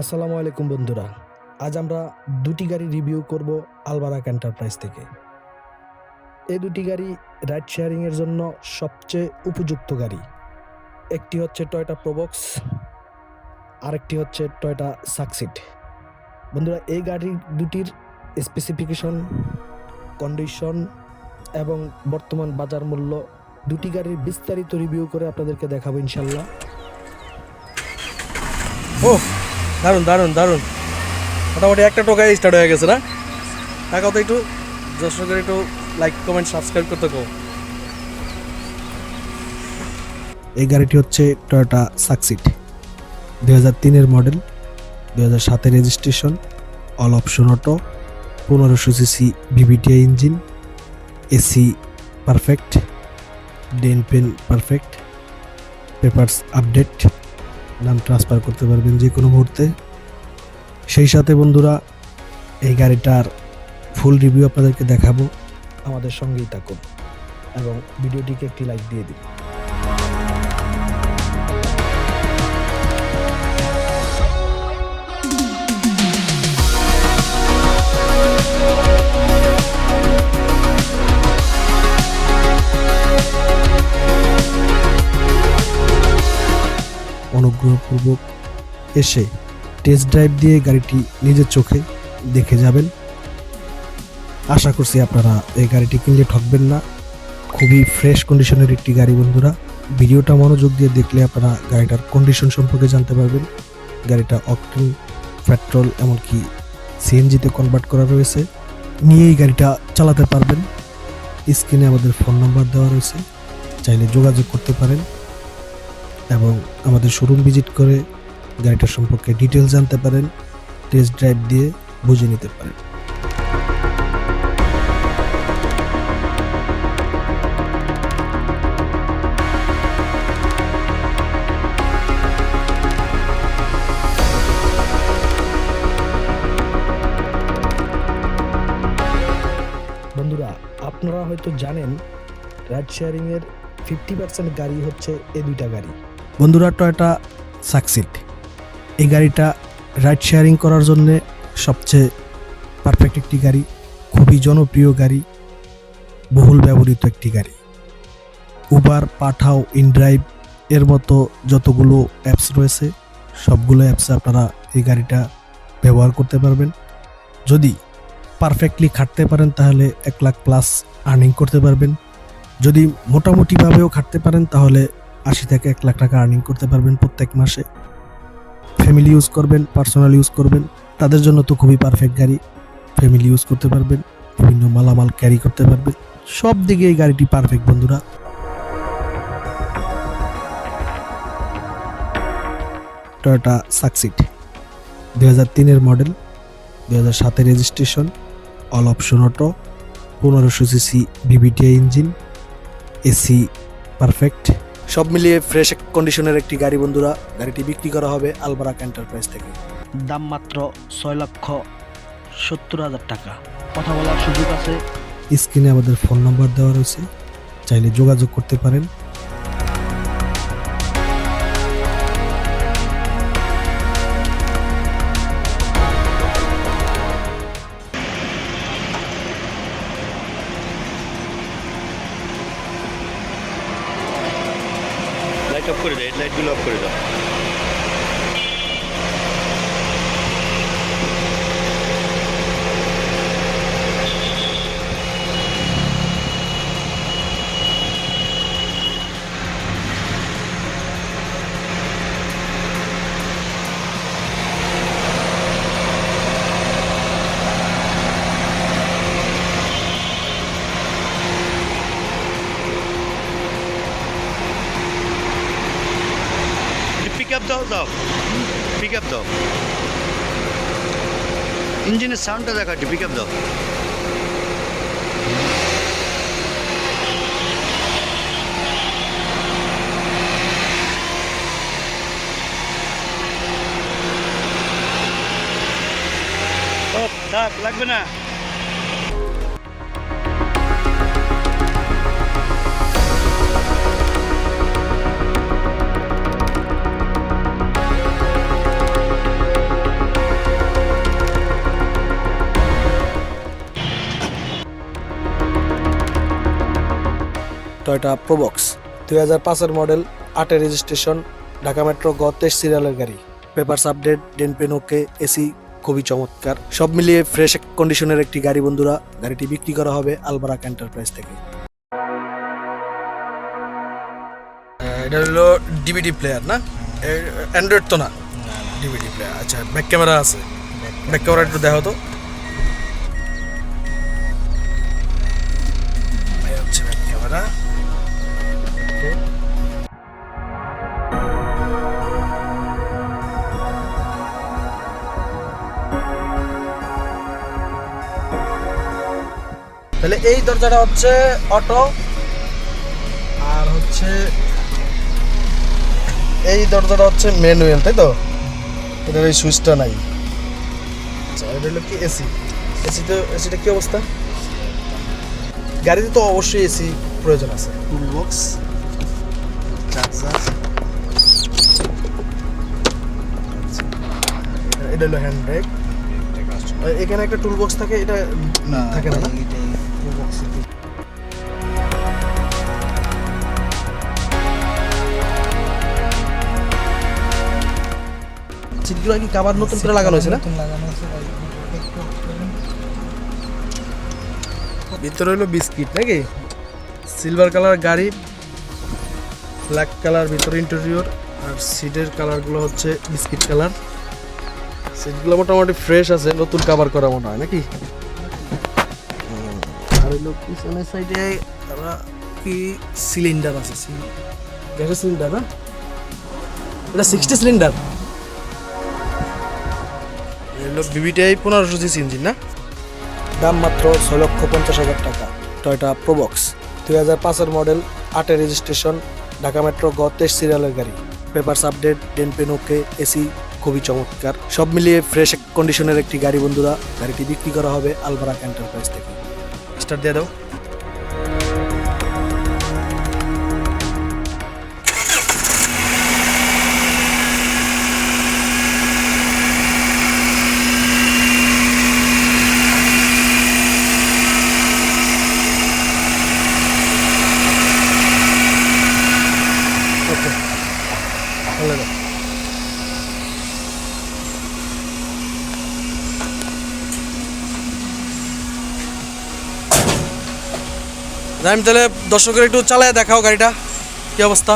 আসসালামু আলাইকুম বন্ধুরা। আজ আমরা দুটি গাড়ি রিভিউ করব আলবারাক এন্টারপ্রাইজ থেকে। এই দুটি গাড়ি রাইড শেয়ারিং এর জন্য সবচেয়ে উপযুক্ত গাড়ি। একটি হচ্ছে টয়োটা প্রোবক্স, আরেকটি হচ্ছে টয়োটা সাকসিড। বন্ধুরা, এই গাড়ি দুটির স্পেসিফিকেশন, কন্ডিশন এবং বর্তমান বাজার মূল্য দুটি গাড়ির বিস্তারিত রিভিউ করে আপনাদেরকে দেখাবো ইনশাল্লাহ। ও দারুণ দারুণ দারুণ, মোটামুটি একটা টোকায় স্টার্ট হয়ে গেছে না? টাকাও তো একটু দর্শকের একটু লাইক কমেন্ট সাবস্ক্রাইব করতে কো। এই গাড়িটি হচ্ছে টয়োটা সাকসিড, 2003-এর মডেল, 2007-এর registration, all option auto, 1500 CC VVTi engine, AC perfect, ডেন পেন পারফেক্ট, পেপারস আপডেট, নাম ট্রান্সফার করতে পারবেন যে কোনো মুহূর্তে। সেই সাথে বন্ধুরা, এই গাড়িটার ফুল রিভিউ আপনাদেরকে দেখাবো। আমাদের সঙ্গেই থাকুন এবং ভিডিওটিকে একটি লাইক দিয়ে দিন। অনুগ্রহপূর্বক এসে টেস্ট ড্রাইভ দিয়ে গাড়িটি নিজের চোখে দেখে যাবেন। আশা করছি আপনারা এই গাড়িটি কিনলে ঠকবেন না। খুবই ফ্রেশ কন্ডিশনের একটি গাড়ি বন্ধুরা। ভিডিওটা মনোযোগ দিয়ে দেখলে আপনারা গাড়িটার কন্ডিশন সম্পর্কে জানতে পারবেন। গাড়িটা অকটেন, পেট্রোল এমনকি সিএনজিতে কনভার্ট করা রয়েছে। নিয়েই গাড়িটা চালাতে পারবেন। স্ক্রিনে আমাদের ফোন নাম্বার দেওয়া রয়েছে, চাইলে যোগাযোগ করতে পারেন এবং আমাদের শোরুম ভিজিট করে গাড়িটার সম্পর্কে ডিটেলস জানতে পারেন, টেস্ট ড্রাইভ দিয়ে বুঝে নিতে পারেন। বন্ধুরা, আপনারা হয়তো জানেন রাইড শেয়ারিং এর 50% গাড়ি হচ্ছে এই দুইটা গাড়ি। বন্ধুরা, টয়োটা সাকসিড এই গাড়িটা রাইড শেয়ারিং করার জন্য সবচেয়ে পারফেক্ট একটি গাড়ি, খুবই জনপ্রিয় গাড়ি, বহুল ব্যবহৃত একটি গাড়ি। উবার, পাঠাও, ইনড্রাইভ এর মতো যতগুলো অ্যাপস রয়েছে সবগুলো অ্যাপসে আপনারা এই গাড়িটা ব্যবহার করতে পারবেন। যদি পারফেক্টলি খাটতে পারেন তাহলে 1 লাখ প্লাস আর্নিং করতে পারবেন। যদি মোটামুটিভাবেও খাটতে পারেন তাহলে 80 থেকে 1 লাখ টাকা আর্নিং করতে পারবেন প্রত্যেক মাসে। ফ্যামিলি ইউজ করবেন, পার্সোনাল ইউজ করবেন, তাদের জন্য তো খুবই পারফেক্ট গাড়ি। ফ্যামিলি ইউজ করতে পারবেন, বিভিন্ন মালামাল ক্যারি করতে পারবেন, সব দিকে এই গাড়িটি পারফেক্ট বন্ধুরা। টয়োটা সাকসিড, 2003-এর মডেল, 2007-এর registration, all option auto, 1500 CC VVTi engine, AC perfect, সব মিলিয়ে ফ্রেশ কন্ডিশনের একটি গাড়ি বন্ধুরা। গাড়িটি বিক্রি করা হবে আলবারাক এন্টারপ্রাইজ থেকে। দাম মাত্র 6,70,000 টাকা। কথা বলার সুযোগ আছে। স্ক্রিনে আমাদের ফোন নাম্বার দেওয়া রয়েছে, চাইলে যোগাযোগ করতে পারেন। লাইট অফ করে দাও, লাইটগুলো অফ করে দাও। পিকআপ দাও, দাও পিকআপ দাও, ইঞ্জিনের সাউন্ডটা দেখা, পিকআপ দাও। থাক, লাগবে না। টয়োটা প্রোবক্স 2005-এর মডেল, 8-এর রেজিস্ট্রেশন, ঢাকা মেট্রো গ 23 সিরিয়ালের গাড়ি। পেপারস আপডেট, ডেন পেন ওকে, এসি খুবই চমৎকার, সব মিলিয়ে ফ্রেশ কন্ডিশনের একটি গাড়ি বন্ধুরা। গাড়িটি বিক্রি করা হবে আলবারাক এন্টারপ্রাইজ থেকে। এটা হলো ডিভিডি প্লেয়ার না, অ্যান্ড্রয়েড তো না, ডিভিডি প্লেয়ার। আচ্ছা, ব্যাক ক্যামেরা আছে, ব্যাক ক্যামেরা একটু দেখো তো। এই হচ্ছে ব্যাক ক্যামেরা। তাহলে এই দরজাটা হচ্ছে অটো, আর হচ্ছে এই দরজাটা হচ্ছে ম্যানুয়াল, তাই তো? এটার এই সুইচটা নাই। আচ্ছা, এটা হলো কি এসি। এসিটা কি অবস্থা? গাড়িতে তো অবশ্যই এসি প্রয়োজন আছে। টুল বক্স, চার্জার, এটা হলো হ্যান্ড ব্রেক। এখানে একটা টুল বক্স থাকে, এটা থাকে না? সিটগুলো কি কাভার নতুন করে লাগানো হয়েছে না? ভিতরে হলো বিস্কিট নাকি, সিলভার কালার গাড়ি, ব্ল্যাক কালার ভিতরে ইন্টেরিয়র, আর সিটের কালারগুলো হচ্ছে বিস্কিট কালার। সিটগুলো মোটামুটি ফ্রেশ আছে, নতুন কাভার করা মনে হয় নাকি। আর হলো পিছনের সাইডে কি সিলিন্ডার আছে, গ্যাসের সিলিন্ডার না, এটা 60 সিলিন্ডার। এগুলো বিবিটিআই 1500 সিসি ইঞ্জিন না। দাম মাত্র 6,50,000 টাকা। টয়োটা প্রোবক্স 2005-এর মডেল, 8-এর রেজিস্ট্রেশন, ঢাকা মেট্রো গ 23 সিরিয়ালের গাড়ি। পেপারস আপডেট, ডেন পেন ওকে, এসি খুবই চমৎকার, সব মিলিয়ে ফ্রেশ কন্ডিশনের একটি গাড়ি বন্ধুরা। গাড়িটি বিক্রি করা হবে আলবারাক এন্টারপ্রাইজ থেকে। স্টার্ট দিয়ে দাও। ওকে, ভালো দাও। আমি তাহলে দর্শকের একটু চালায় দেখাও গাড়িটা কি অবস্থা।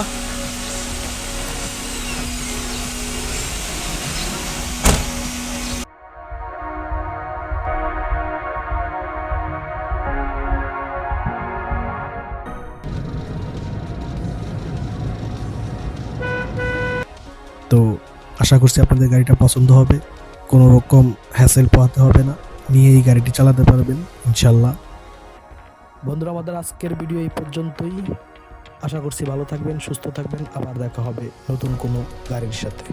তো আশা করছি আপনাদের গাড়িটা পছন্দ হবে, কোনো রকম হ্যাসেল পোহাতে হবে না, নিয়ে এই গাড়িটি চালাতে পারবেন ইনশাল্লাহ। বন্ধুরা, আমাদের আজকের ভিডিও এই পর্যন্তই। আশা করছি ভালো থাকবেন, সুস্থ থাকবেন, আবার দেখা হবে নতুন কোনো গাড়ির সাথে।